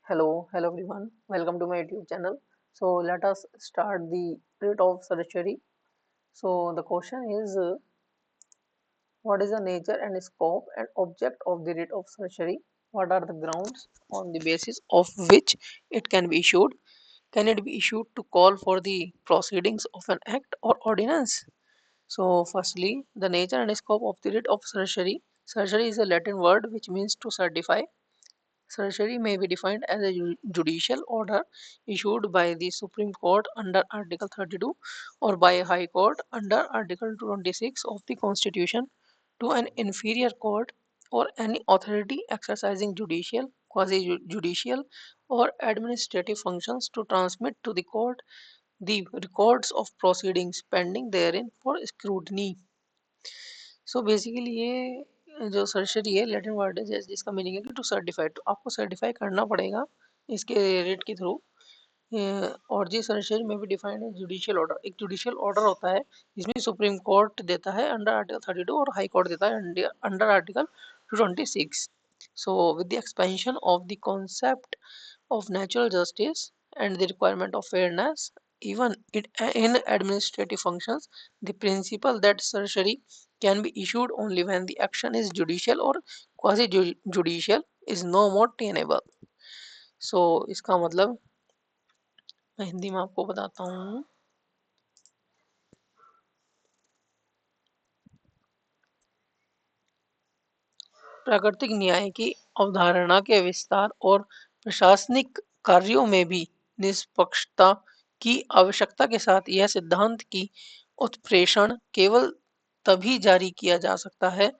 Hello everyone. Welcome to my YouTube channel. So let us start the writ of certiorari. So the question is, what is the nature and scope and object of the writ of certiorari? What are the grounds on the basis of which it can be issued? Can it be issued to call for the proceedings of an act or ordinance? So firstly, the nature and scope of the writ of certiorari. Certiorari is a Latin word which means to certify. Certiorari may be defined as a judicial order issued by the Supreme Court under Article 32 or by a High Court under Article 226 of the Constitution to an inferior court or any authority exercising judicial, quasi-judicial or administrative functions to transmit to the court the records of proceedings pending therein for scrutiny. So basically ये जो सर्शरी है Latin word है जिसका meaning है कि to certify, तो आपको certify करना पड़ेगा इसके रेट के थ्रू। और जी सर्शरी में भी डिफाइंड है जुडिशियल ऑर्डर, एक जुडिशियल ऑर्डर होता है जिसमें सुप्रीम कोर्ट देता है अंडर आर्टिकल 32 और हाई कोर्ट देता है under article 226। So with the expansion of the concept of natural justice and the requirement of fairness, even in administrative functions, the principle that certiorari can be issued only when the action is judicial or quasi judicial is no more tenable. So इसका मतलब मैं हिंदी में आपको बताता हूँ। प्राकृतिक न्याय की अवधारणा के विस्तार और प्रशासनिक कार्यों में भी निष्पक्षता की आवश्यकता के साथ यह सिद्धांत की उत्प्रेषण केवल तभी जारी किया जा सकता है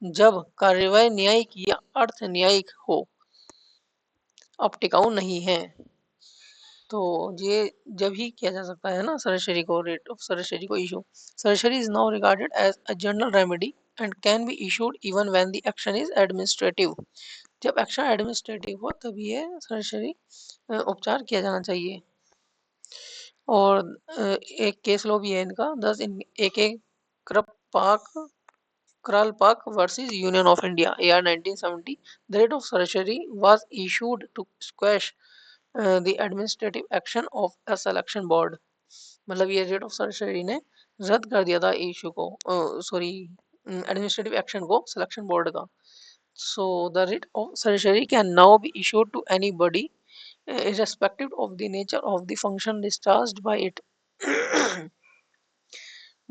जब कार्यवाही न्यायिक या अर्थ न्यायिक हो, अब टिकाऊ नहीं है। तो ये जब ही किया जा सकता है ना सर्शरी को, रेट ऑफ सर्शरी को issue. Certiorari is now regarded as a general remedy and can be issued even when the action is administrative. जब एक्शन एडमिनिस्ट्रेटिव हो तभी ये सर्शरी उपचार किया जाना चाहिए। और एक केस लो भी है इनका, दस इन एक क्रपाक Kralpak versus Union of India, AR 1970. The writ of certiorari was issued to squash the administrative action of a selection board. मतलब ये रेट ऑफ सर्जरी ने रद्द कर दिया था इशू को, सॉरी एडमिनिस्ट्रेटिव एक्शन को सिलेक्शन बोर्ड का। So the rate of certiorari can now be issued to anybody irrespective of the nature of the function discharged by it.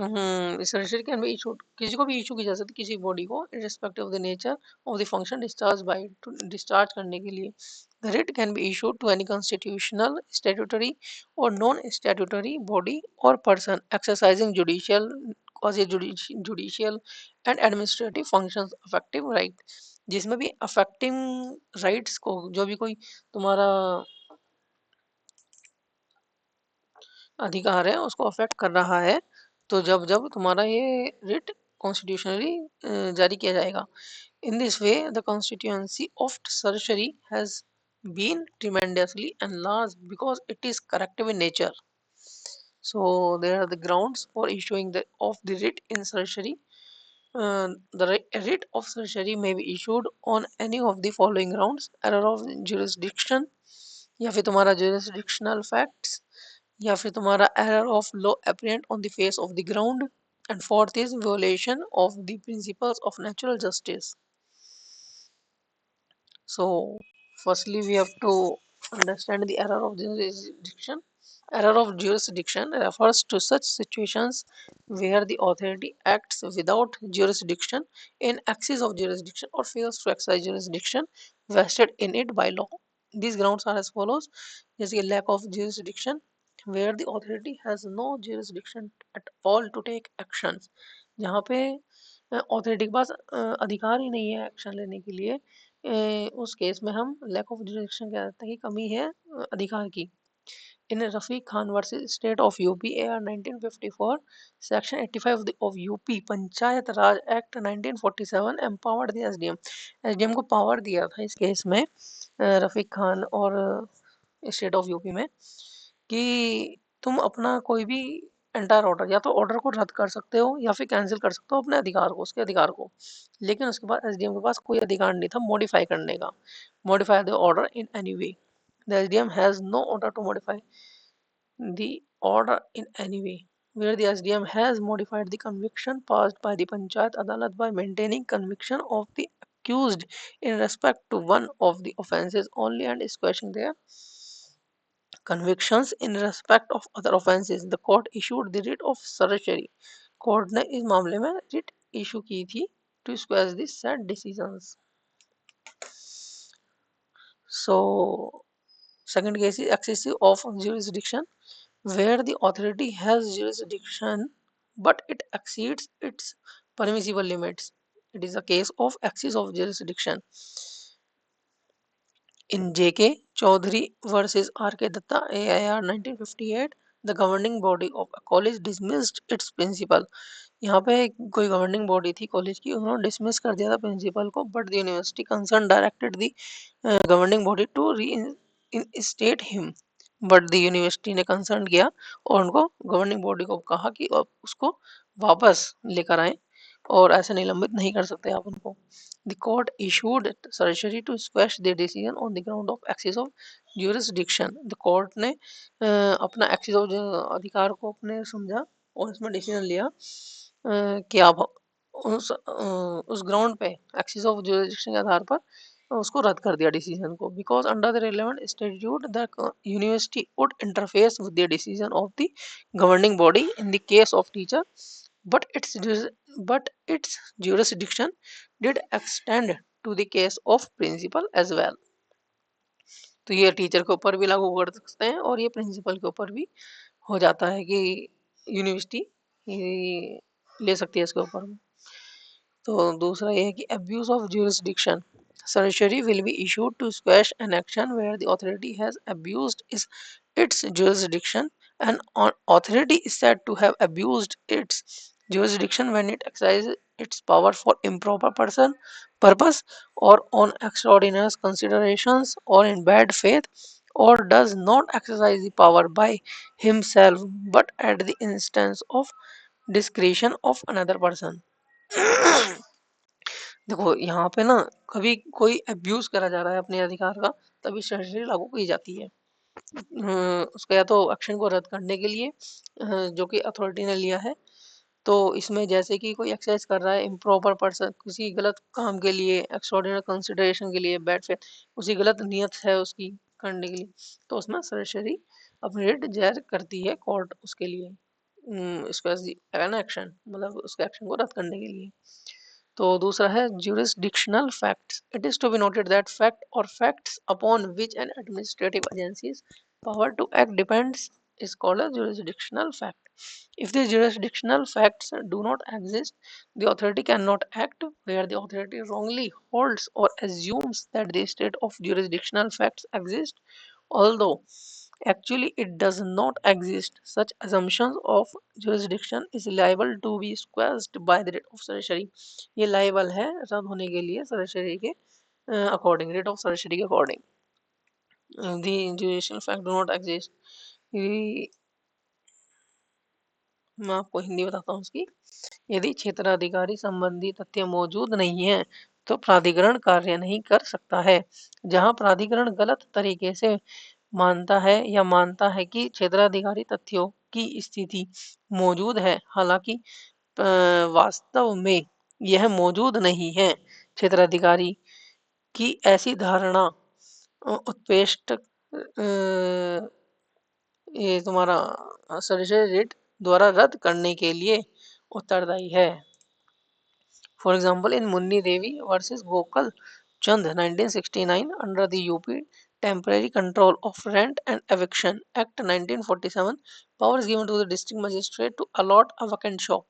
Surgery can be issued, किसी को भी issue की जा सकती किसी body को irrespective of the nature of the function discharged by it, to discharge करने के लिए। The writ can be issued to any constitutional, statutory or non-statutory body or person exercising judicial, quasi-judicial and administrative functions affecting right। जिसमें भी affecting rights को, जो भी कोई तुम्हारा अधिकार है उसको अफेक्ट कर रहा है, तो जब जब तुम्हारा ये रिट कॉन्स्टिट्यूशनली जारी किया जाएगा। In this way the constituency of सर्शरी has been tremendously enlarged because it is corrective in nature. So there are the grounds for issuing the writ in certiorari. The writ of certiorari may be issued on any of the following grounds: error of jurisdiction, या फिर तुम्हारा jurisdictional facts, या फिर तुम्हारा error of law apparent on the face of the ground, and fourth is violation of the principles of natural justice. So firstly we have to understand the error of jurisdiction. Error of jurisdiction refers to such situations where the authority acts without jurisdiction, in excess of jurisdiction, or fails to exercise jurisdiction vested in it by law. These grounds are as follows: जैसे कि lack of jurisdiction, where the authority has no jurisdiction at all to take actions, जहाँ पे authority के पास अधिकार ही नहीं है action लेने के लिए, उस केस में हम लैक ऑफ जुरिडिक्शन कह सकते हैं कि कमी है अधिकार की। In Rafiq Khan versus State of UP, AR 1954, Section 85 of UP Panchayat Raj Act 1947 empowered the SDM। SDM को पावर दिया था इस केस में रफीक खान और स्टेट ऑफ यूपी में, कि तुम अपना कोई भी एंटायर ऑर्डर, या तो ऑर्डर को रद्द कर सकते हो या फिर कैंसिल कर सकते हो अपने अधिकार को, उसके अधिकार को, लेकिन उसके बाद एसडीएम के पास कोई अधिकार नहीं था मॉडिफाई करने का, modify the order in any way. The SDM has no order to modify the order in any way. Where the SDM has modified the conviction passed by the Panchayat Adalat by maintaining conviction of the accused in respect to one of the offences only and squashing their convictions in respect of other offences, the court issued the writ of certiorari. Court ने इस मामले में writ issue की थी to squash the said decisions. So second case is excessive of jurisdiction, where the authority has jurisdiction but it exceeds its permissible limits. It is a case of excess of jurisdiction. In J.K. Chaudhary versus R.K. Datta, AIR 1958, the governing body of a college dismissed its principal. यहाँ पे कोई governing body थी college की, उन्होंने dismiss कर दिया था principal को, but the university concern directed the governing body to reinstate him. But the university ने कंसर्न किया और उनको गवर्निंग बॉडी को कहा कि आप उसको वापस लेकर आए और ऐसे निलंबित नहीं कर सकते आप उनको. The court issued certiorari to squash the decision on the ground of excess of jurisdiction. The court ने अपना एक्सेस ऑफ अधिकार को अपने समझा और इसमें डिसीजन लिया कि आप उस ग्राउंड पे एक्सेस ऑफ ज्यूरिसडिक्शन के आधार पर उसको रद्द कर दिया डिसीजन को. Because under the relevant statute the university would interface with the decision of the governing body in the case of teacher, but its jurisdiction did extend to the case of principal as well. तो ये teacher के ऊपर भी लागू कर सकते हैं और ये प्रिंसिपल के ऊपर भी हो जाता है कि यूनिवर्सिटी ले सकती है इसके ऊपर. तो दूसरा ये है कि abuse of jurisdiction. Certiorari will be issued to squash an action where the authority has abused its jurisdiction. An authority is said to have abused its jurisdiction when it exercises its power for improper purpose or on extraordinary considerations or in bad faith, or does not exercise the power by himself but at the instance of discretion of another person. देखो यहाँ पे ना कभी कोई abuse करा जा रहा है अपने अधिकार का, तभी सर्जरी लागू की जाती है. उसका या तो एक्शन को रद्द करने के लिए जो कि अथॉरिटी ने लिया है, तो इसमें जैसे कि कोई एक्सरसाइज कर रहा है इम्प्रॉपर पर्सन, किसी गलत काम के लिए, एक्स्ट्राऑर्डिनरी कंसिडरेशन के लिए, बैड फेथ, उसी गलत नियत है उसकी करने के लिए, तो उसमें सर्जरी अपनी रेट जाहिर करती है कोर्ट उसके लिए इसका एक्शन, मतलब उसके एक्शन को रद्द करने के लिए. तो दूसरा है jurisdictional facts. It is to be noted that fact or facts upon which an administrative agency's power to act depends is called a jurisdictional fact. If the jurisdictional facts do not exist, the authority cannot act. Where the authority wrongly holds or assumes that the state of jurisdictional facts exist, although actually it does not exist, such assumptions of jurisdiction is liable to be squashed by the writ of certiorari. ये liable है रद्द होने के लिए certiorari के according, writ of certiorari के according. The jurisdictional fact do not exist. मैं आपको हिंदी बताता हूँ उसकी. यदि क्षेत्राधिकारी संबंधी तथ्य मौजूद नहीं है तो प्राधिकरण कार्य नहीं कर सकता है. जहां प्राधिकरण गलत तरीके से मानता है या मानता है कि क्षेत्राधिकारी तथ्यों की स्थिति मौजूद है, हालांकि वास्तव में यह मौजूद नहीं है, क्षेत्राधिकारी की ऐसी धारणा उत्पेष्ट ये तुम्हारा सर्जरी रेट द्वारा रद्द करने के लिए उत्तरदायी है. For example, in Munni Devi versus Gokal Chand 1969, under the UP Temporary Control of Rent and Eviction Act 1947, power is given to the district magistrate to allot a vacant shop.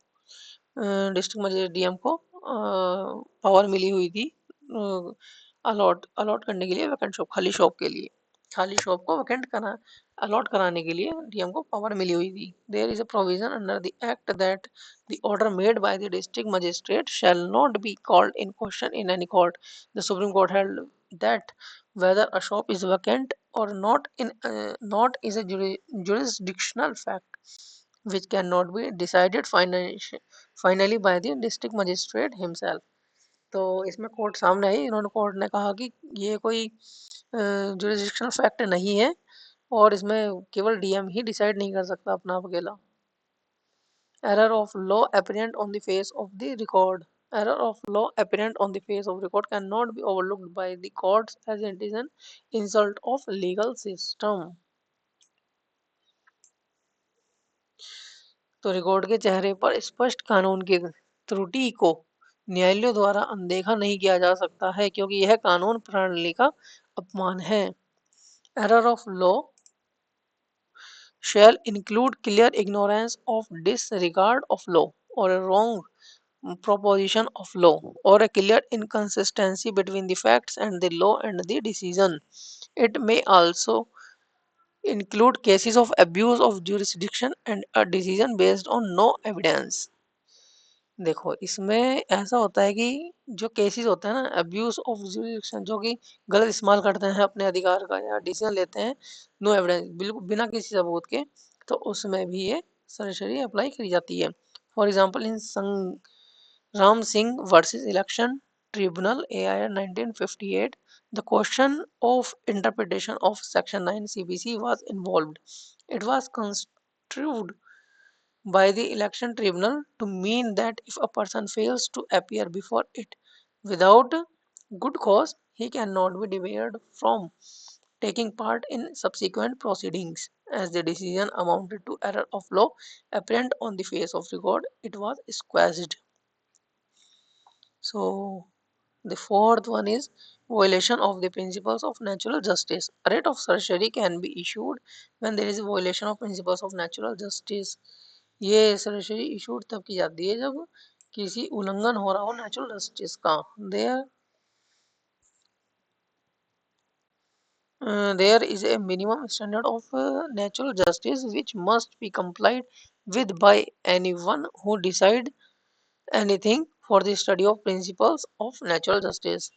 District magistrate DM को power मिली हुई थी a lot a lot करने के लिए vacant shop, खाली shop के लिए, खाली शॉप को वैकेंट करा अलॉट कराने के लिए डीएम को पावर मिली हुई थी. There is a provision under the act that the order made by the district magistrate shall not be called in question in any court. The supreme court held that whether a shop is vacant or not is a jurisdictional fact which cannot be decided finally by the district magistrate himself. तो इसमें court सामने आई, इन्होंने court ने कहा कि ये कोई jurisdictional fact नहीं है और इसमें केवल डीएम ही डिसाइड नहीं कर सकता अपना आप अकेला। Error of law apparent on the face of the record. Error of law apparent on the face of record cannot be overlooked by the courts as it is an insult of legal system. तो record के चेहरे पर स्पष्ट कानून की त्रुटि को न्यायालयों द्वारा अनदेखा नहीं किया जा सकता है क्योंकि यह कानून प्रणाली का अपमान है। Error of law shall include clear ignorance of disregard of law or a wrong proposition of law or a clear inconsistency between the facts and the law and the decision. It may also include cases of abuse of jurisdiction and a decision based on no evidence. देखो इसमें ऐसा होता है कि जो cases होते हैं ना अब्यूज ऑफ जुरिडिक्शन जो कि गलत इस्तेमाल करते हैं अपने अधिकार का या डिसीजन लेते हैं नो एविडेंस बिल्कुल बिना किसी सबूत के, तो उसमें भी ये सरसरी अप्लाई करी जाती है। For example in Ram Singh versus Election Tribunal AIR 1958, the question of interpretation of Section 9 CBC was involved. It was construed by the election tribunal to mean that if a person fails to appear before it without good cause, he cannot be debarred from taking part in subsequent proceedings. As the decision amounted to error of law apparent on the face of record, it was squashed. So the fourth one is violation of the principles of natural justice. A writ of certiorari can be issued when there is a violation of principles of natural justice. ये certiorari issued तब की जाती है जब किसी उल्लंघन हो रहा हो नेचुरल जस्टिस का। There is a minimum standard of natural justice which must be complied with by anyone who decide anything for the study of principles of natural justice.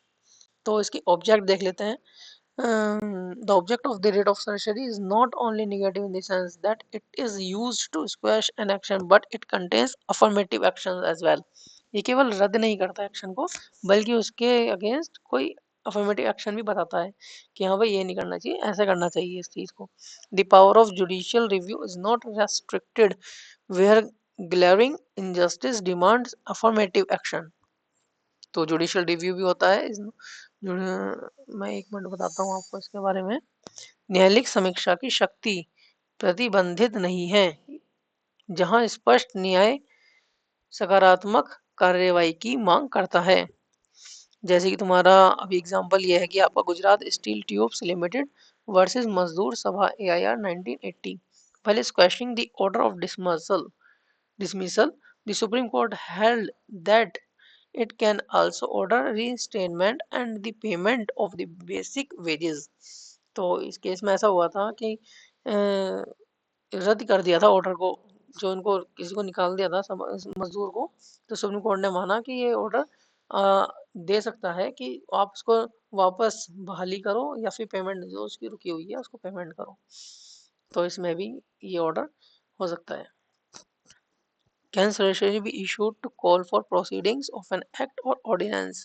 तो इसकी ऑब्जेक्ट देख लेते हैं। The object of the writ of certiorari is not only negative in the sense that it is used to squash an action but it contains affirmative actions as well. ये केवल रद्द नहीं करता एक्शन को बल्कि उसके अगेंस्ट कोई affirmative action भी बताता है कि हाँ भाई ये नहीं करना चाहिए, ऐसा करना चाहिए इस चीज को। The power of judicial review is not restricted where glaring injustice demands affirmative action. तो जुडिशियल रिव्यू भी होता है मैं एक मिनट बताता हूँ आपको इसके बारे में। न्यायालयिक समीक्षा की शक्ति प्रतिबंधित नहीं है जहां स्पष्ट न्याय सकारात्मक कार्यवाही की मांग करता है। जैसे कि तुम्हारा अभी एग्जांपल ये है कि आपका Gujarat steel tubes limited versus मजदूर सभा AIR 1980। while questioning the order of dismissal, the Supreme Court held that it can also order reinstatement and the payment of the basic wages। तो इस केस में ऐसा हुआ था कि रद्द कर दिया था ऑर्डर को, जो उनको किसी को निकाल दिया था मजदूर को। तो सुप्रीम कोर्ट ने माना कि ये ऑर्डर दे सकता है कि आप उसको वापस बहाली करो या फिर पेमेंट जो उसकी रुकी हुई है उसको पेमेंट करो। तो इसमें भी ये ऑर्डर हो सकता है। Can certiorari be issued to call for proceedings of an act or ordinance?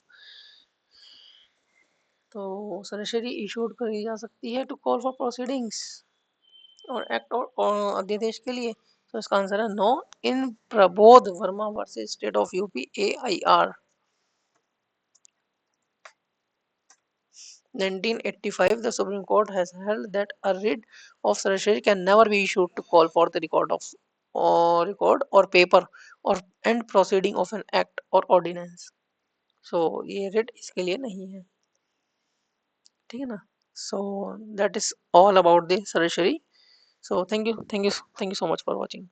तो certiorari issued करी जा सकती है to call for proceedings और एक्ट और अध्यादेश के लिए। तो इसका आंसर है no. In Prabodh Verma versus state of UP AIR 1985, the Supreme Court has held that a writ of certiorari can never be issued to call for the record or paper or and proceeding of an act or ordinance. So ये writ इसके लिए नहीं है, ठीक है ना। So that is all about the certiorari. So thank you so much for watching.